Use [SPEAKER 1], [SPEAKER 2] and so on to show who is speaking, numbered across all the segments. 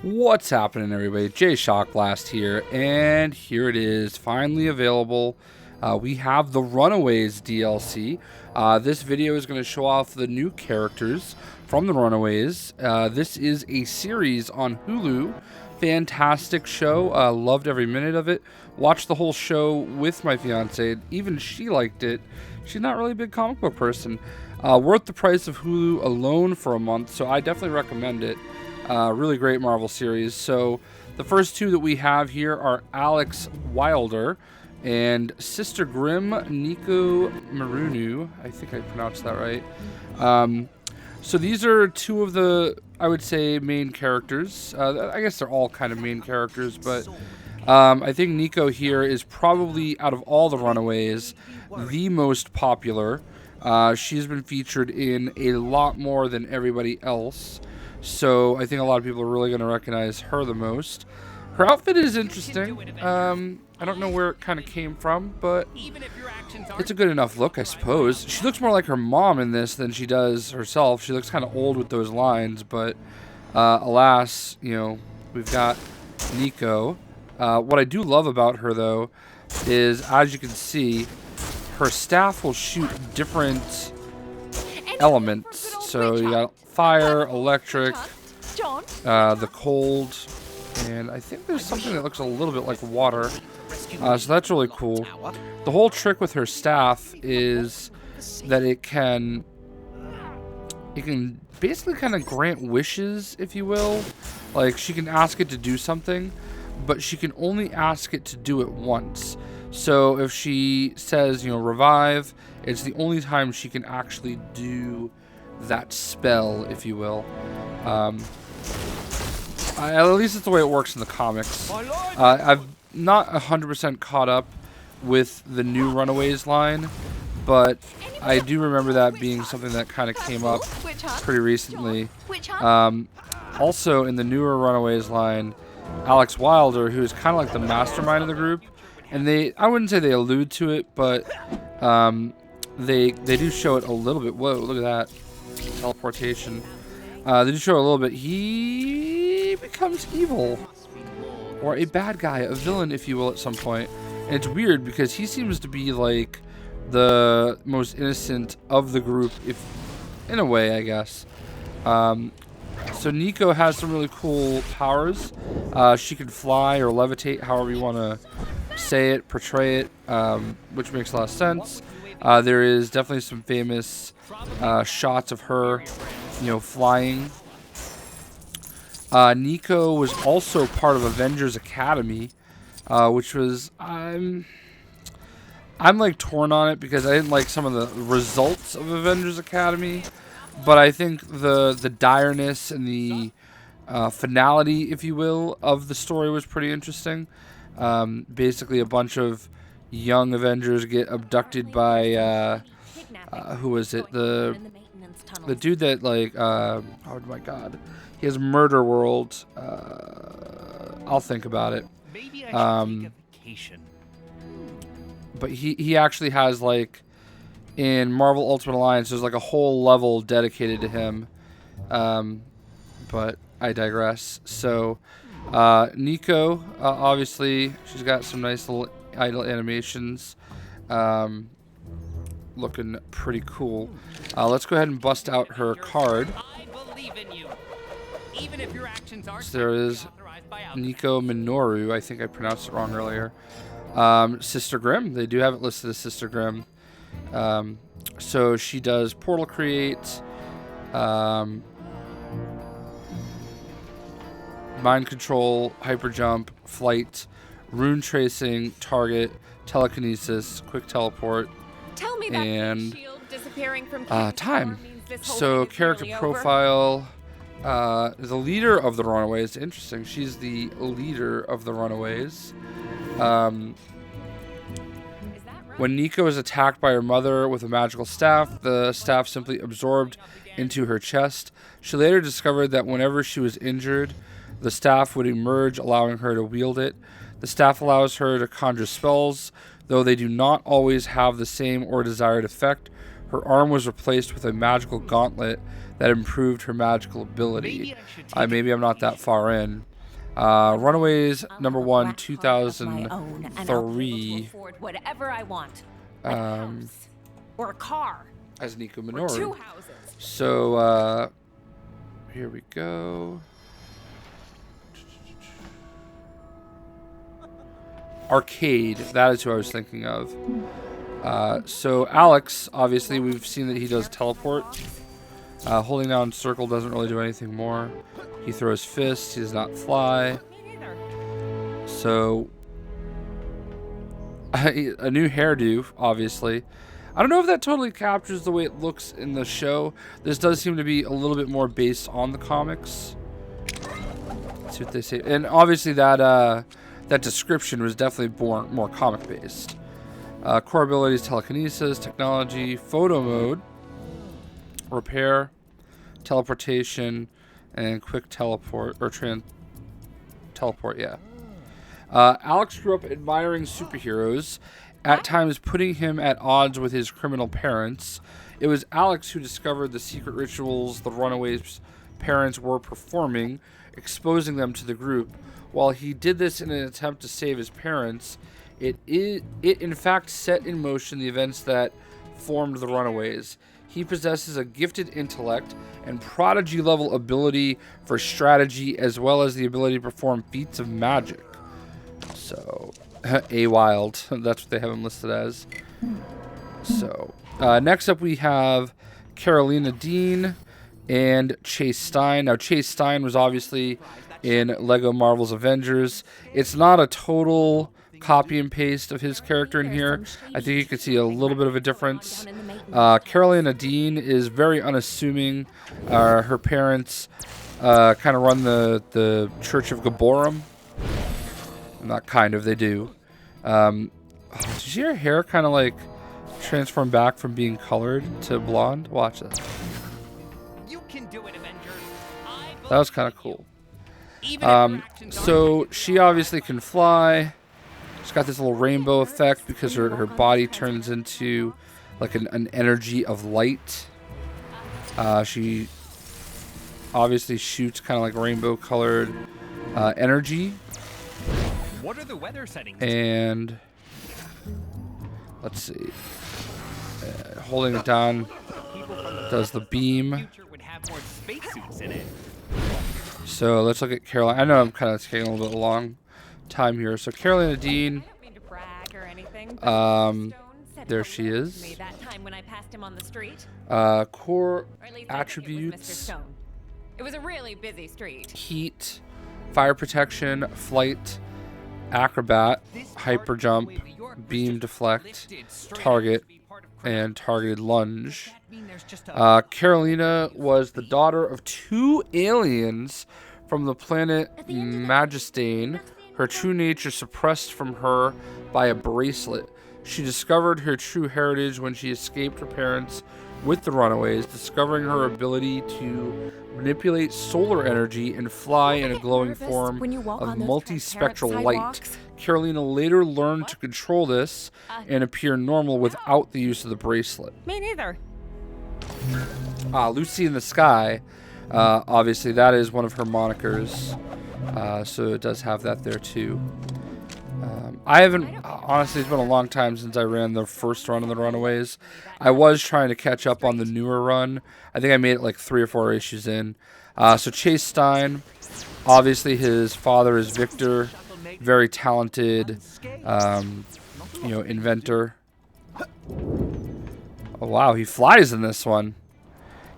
[SPEAKER 1] What's happening, everybody? JayShockblast here, and here it is, finally available. We have the Runaways DLC. This video is going to show off the new characters from the Runaways. This is a series on Hulu. Fantastic show. Loved every minute of it. Watched the whole show with my fiance. Even she liked it. She's not really a big comic book person. Worth the price of Hulu alone for a month, so I definitely recommend it. Really great Marvel series. So the first two that we have here are Alex Wilder and Sister Grimm, Nico Minoru. I think I pronounced that right. So these are two of the, I would say, main characters. I guess they're all kind of main characters, but I think Nico here is probably, out of all the Runaways, the most popular. She's been featured in a lot more than everybody else. So I think a lot of people are really going to recognize her the most. Her outfit is interesting. I don't know where it kind of came from, but it's a good enough look, I suppose. She looks more like her mom in this than she does herself. She looks kind of old with those lines, but alas, you know, we've got Nico. What I do love about her, though, is, as you can see, her staff will shoot different elements. So you got fire, electric, the cold, and I think there's something that looks a little bit like water. So that's really cool. The whole trick with her staff is that it can basically kind of grant wishes, if you will. Like, she can ask it to do something, but she can only ask it to do it once. So if she says, you know, revive, it's the only time she can actually do that spell, if you will. At least it's the way it works in the comics. I've not 100% caught up with the new Runaways line, but I do remember that being something that kind of came up pretty recently. Also, in the newer Runaways line, Alex Wilder, who is kind of like the mastermind of the group, and I wouldn't say they allude to it, but they do show it a little bit. Whoa, look at that. Teleportation. They do show a little bit. He becomes evil, or a bad guy, a villain, if you will, at some point. And it's weird because he seems to be like the most innocent of the group, if in a way, I guess. So Nico has some really cool powers. She can fly or levitate, however you want to say it, portray it, which makes a lot of sense. There is definitely some famous shots of her, you know, flying. Nico was also part of Avengers Academy, which was, I'm like torn on it because I didn't like some of the results of Avengers Academy, but I think the direness and the finality, if you will, of the story was pretty interesting. Basically, a bunch of young Avengers get abducted by who was it? The dude that, like, oh my god, he has Murder World. I'll think about it. But he actually has, like, in Marvel Ultimate Alliance, there's like a whole level dedicated to him. But I digress. So Nico, obviously, she's got some nice little idle animations. Looking pretty cool. Let's go ahead and bust out her card. So there is Nico Minoru. I think I pronounced it wrong earlier. Sister Grimm. They do have it listed as Sister Grimm. So she does portal create, mind control, hyper jump, flight, rune tracing, target, telekinesis, quick teleport, and time. So character profile, the leader of the Runaways. Interesting. She's the leader of the Runaways. When Nico is attacked by her mother with a magical staff, the staff simply absorbed into her chest. She later discovered that whenever she was injured, the staff would emerge, allowing her to wield it. The staff allows her to conjure spells, though they do not always have the same or desired effect. Her arm was replaced with a magical gauntlet that improved her magical ability. Maybe I'm not that far in. Runaways number 1,
[SPEAKER 2] Own,
[SPEAKER 1] 2003.
[SPEAKER 2] afford whatever I want.
[SPEAKER 1] Um,
[SPEAKER 2] House, or a car,
[SPEAKER 1] as Nico
[SPEAKER 2] or 2
[SPEAKER 1] Minoru.
[SPEAKER 2] houses.
[SPEAKER 1] So, here we go. Arcade, that is who I was thinking of. So Alex, obviously, we've seen that he does teleport. Holding down circle doesn't really do anything more. He throws fists, he does not fly. So, a new hairdo, obviously. I don't know if that totally captures the way it looks in the show. This does seem to be a little bit more based on the comics. Let's see what they say. And obviously that description was definitely more comic based. Core abilities: telekinesis, technology, photo mode, repair, teleportation, and quick teleport or teleport. Yeah. Alex grew up admiring superheroes, at times putting him at odds with his criminal parents. It was Alex who discovered the secret rituals the Runaways' parents were performing, exposing them to the group. While he did this in an attempt to save his parents, it in fact set in motion the events that formed the Runaways. He possesses a gifted intellect and prodigy-level ability for strategy, as well as the ability to perform feats of magic. So, A-Wild, that's what they have him listed as. So, next up we have Karolina Dean and Stein. Now, Stein was obviously in Lego Marvel's Avengers. It's not a total copy and paste of his character in here. I think you can see a little bit of a difference. Karolina Dean is very unassuming. Her parents kind of run the Church of Gaborum. Not kind of, they do. Did you see her hair kind of like transform back from being colored to blonde? Watch this.
[SPEAKER 3] You can do it, Avengers.
[SPEAKER 1] That was kind of cool. So she obviously can fly. She's got this little rainbow effect because her body turns into like an energy of light. She obviously shoots kind of like rainbow colored energy.
[SPEAKER 3] What are the weather settings?
[SPEAKER 1] And let's see. Holding it down does the beam.
[SPEAKER 3] Would have more spacesuits in it.
[SPEAKER 1] So let's look at Carolina. I know I'm kind of taking a little bit long time here. So Karolina Dean. There she is. Core attributes.
[SPEAKER 2] It was a really busy street.
[SPEAKER 1] Heat, fire protection, flight, acrobat, hyper jump, beam deflect, target, and targeted lunge. Karolina was the daughter of 2 aliens from the planet Magistane. Her true nature suppressed from her by a bracelet. She discovered her true heritage when she escaped her parents with the Runaways, discovering her ability to manipulate solar energy and fly in a glowing form of multispectral light. Karolina later learned to control this and appear normal without the use of the bracelet.
[SPEAKER 2] Me neither.
[SPEAKER 1] Lucy in the Sky, obviously that is one of her monikers, so it does have that there too. I haven't, honestly, it's been a long time since I ran the first run of the Runaways. I was trying to catch up on the newer run. I think I made it like 3 or 4 issues in. So Stein, obviously his father is Victor, very talented, inventor. Oh wow, he flies in this one.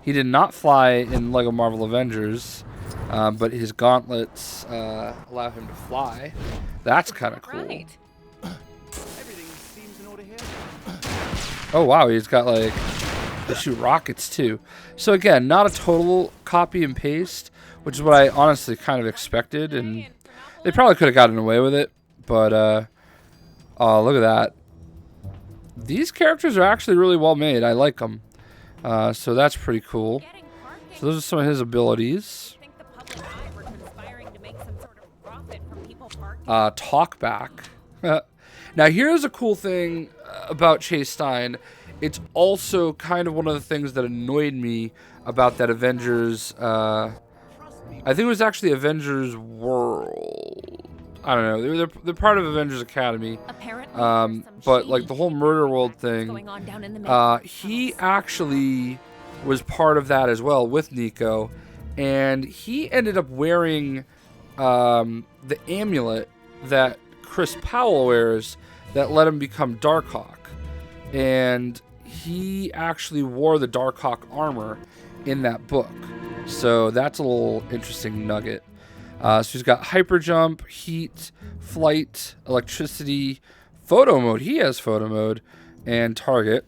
[SPEAKER 1] He did not fly in Lego Marvel Avengers, but his gauntlets allow him to fly. That's kind of cool. Oh wow, he's got like, they shoot rockets too. So again, not a total copy and paste, which is what I honestly kind of expected, and they probably could have gotten away with it, but oh, look at that. These characters are actually really well made. I like them. So that's pretty cool. So those are some of his abilities. Talkback. Now here's a cool thing about Stein. It's also kind of one of the things that annoyed me about that Avengers I think it was actually Avengers World. I don't know. They're part of Avengers Academy.
[SPEAKER 2] Apparently,
[SPEAKER 1] But like the whole Murder World thing,
[SPEAKER 2] going on down in the
[SPEAKER 1] he actually was part of that as well with Nico, and he ended up wearing the amulet that Chris Powell wears that let him become Darkhawk, and he actually wore the Darkhawk armor in that book. So that's a little interesting nugget. So he's got hyper jump, heat, flight, electricity, photo mode. He has photo mode, and target.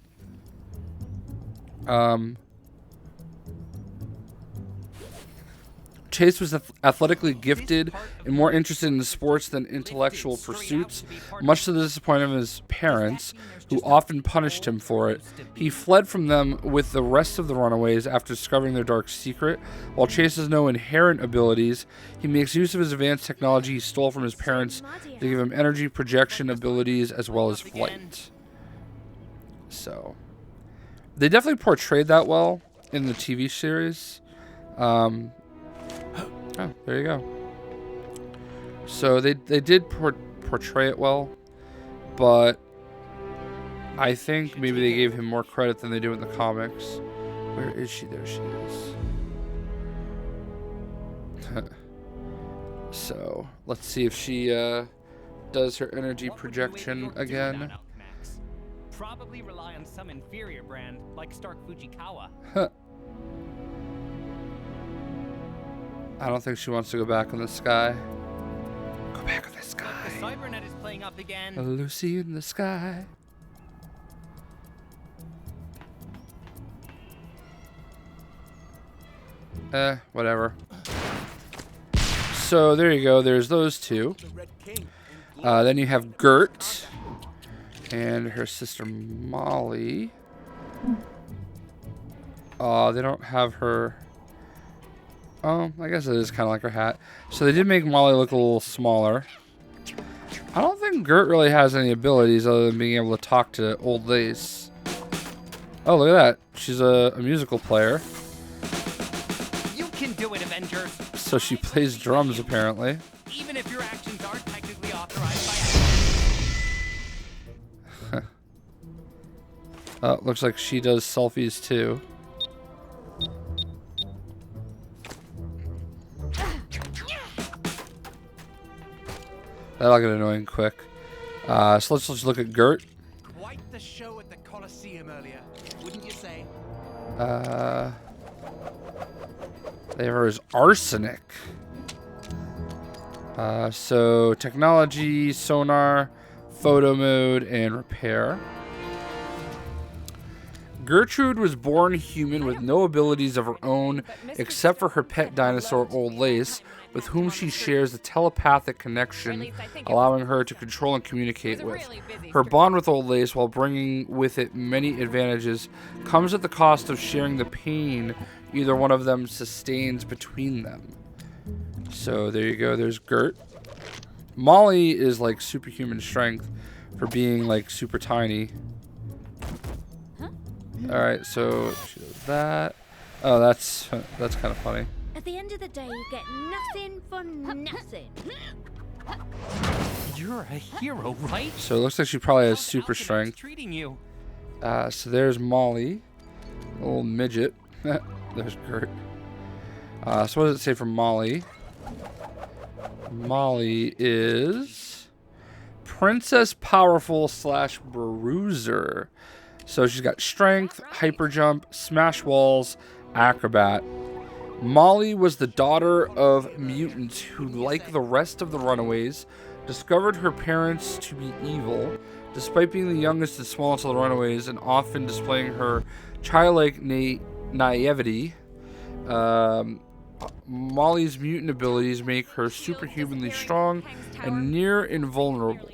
[SPEAKER 1] Chase was athletically gifted and more interested in sports than intellectual pursuits, much to the disappointment of his parents, who often punished him for it. He fled from them with the rest of the Runaways after discovering their dark secret. While Chase has no inherent abilities, he makes use of his advanced technology he stole from his parents to give him energy projection abilities as well as flight. So, they definitely portrayed that well in the TV series. Oh, there you go. So they did portray it well, but I think maybe they gave him more credit than they do in the comics. Where is she? There she is. So let's see if she does her energy projection again.
[SPEAKER 3] Probably rely on some inferior brand like Stark Fujikawa.
[SPEAKER 1] I don't think she wants to go back in the sky. Go back in the sky.
[SPEAKER 3] The cybernet is playing up again.
[SPEAKER 1] Lucy in the sky. Whatever. So there you go. There's those two. Then you have Gert and her sister Molly. They don't have her. Oh, I guess it is kind of like her hat. So they did make Molly look a little smaller. I don't think Gert really has any abilities other than being able to talk to Old Lace. Oh, look at that. She's a musical player.
[SPEAKER 3] You can do it, Avengers.
[SPEAKER 1] So she plays drums, apparently.
[SPEAKER 3] Even if your actions aren't technically authorized by
[SPEAKER 1] Oh, looks like she does selfies too. That'll get annoying quick. So let's just look at Gert.
[SPEAKER 4] Quite the show at the Coliseum earlier, wouldn't you say?
[SPEAKER 1] They have her as arsenic. So technology, sonar, photo mode, and repair. Gertrude was born human with no abilities of her own except for her pet dinosaur Old Lace, with whom she shares a telepathic connection, allowing her to control and communicate with. Her bond with Old Lace, while bringing with it many advantages, comes at the cost of sharing the pain either one of them sustains between them. So there you go, there's Gert. Molly is like superhuman strength for being like super tiny. Alright, so she does that. Oh, that's kind of funny.
[SPEAKER 5] At the end of the day, you get nothing for nothing.
[SPEAKER 3] You're a hero, right?
[SPEAKER 1] So it looks like she probably has super strength.
[SPEAKER 3] Treating you.
[SPEAKER 1] So there's Molly, a little midget. There's Gert. So what does it say for Molly? Molly is Princess Powerful / Bruiser. So she's got strength, hyper jump, smash walls, acrobat. Molly was the daughter of mutants who, like the rest of the Runaways, discovered her parents to be evil. Despite being the youngest and smallest of the Runaways and often displaying her childlike naivety, Molly's mutant abilities make her superhumanly strong and near invulnerable.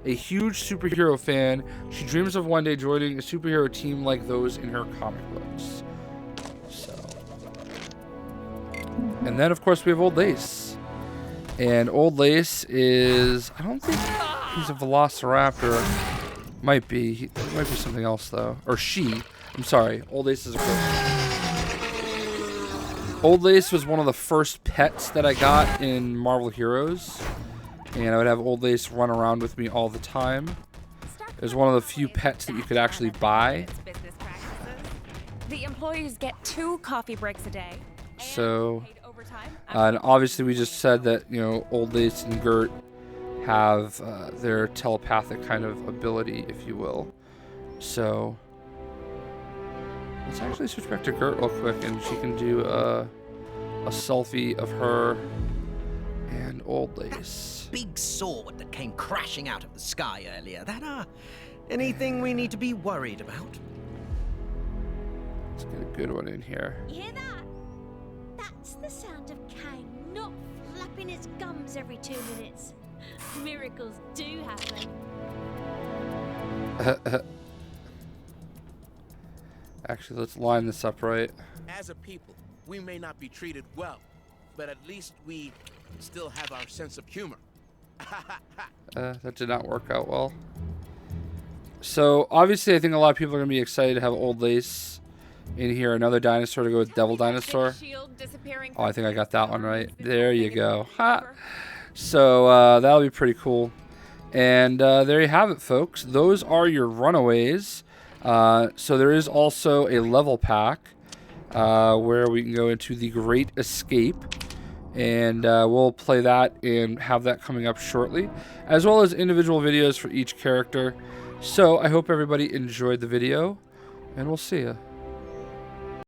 [SPEAKER 1] A huge superhero fan, she dreams of one day joining a superhero team like those in her comic books. So, and then of course we have Old Lace, and Old Lace is, I don't think he's a Velociraptor. Might be. It might be something else though, or she. I'm sorry. Old Lace is a girl. Old Lace was one of the first pets that I got in Marvel Heroes, and I would have Old Lace run around with me all the time. It was one of the few pets that you could actually buy.
[SPEAKER 2] The employees get 2 coffee breaks a day.
[SPEAKER 1] So, and obviously we just said that, you know, Old Lace and Gert have their telepathic kind of ability, if you will. So, let's actually switch back to Gert real quick, and she can do a selfie of her and Old Lace.
[SPEAKER 6] Big sword that came crashing out of the sky earlier. That, anything we need to be worried about?
[SPEAKER 1] Let's get a good one in here.
[SPEAKER 5] You hear that? That's the sound of Kang not flapping his gums every 2 minutes. Miracles do happen.
[SPEAKER 1] Actually, let's line this up right.
[SPEAKER 4] As a people, we may not be treated well, but at least we still have our sense of humor.
[SPEAKER 1] That did not work out well. So, obviously, I think a lot of people are going to be excited to have Old Lace in here. Another dinosaur to go with Devil Dinosaur. Oh, I think I got that one right. There you go. Ha! So, that'll be pretty cool. And there you have it, folks. Those are your Runaways. So there is also a level pack where we can go into the Great Escape. And we'll play that and have that coming up shortly, as well as individual videos for each character. So I hope everybody enjoyed the video, and we'll see ya.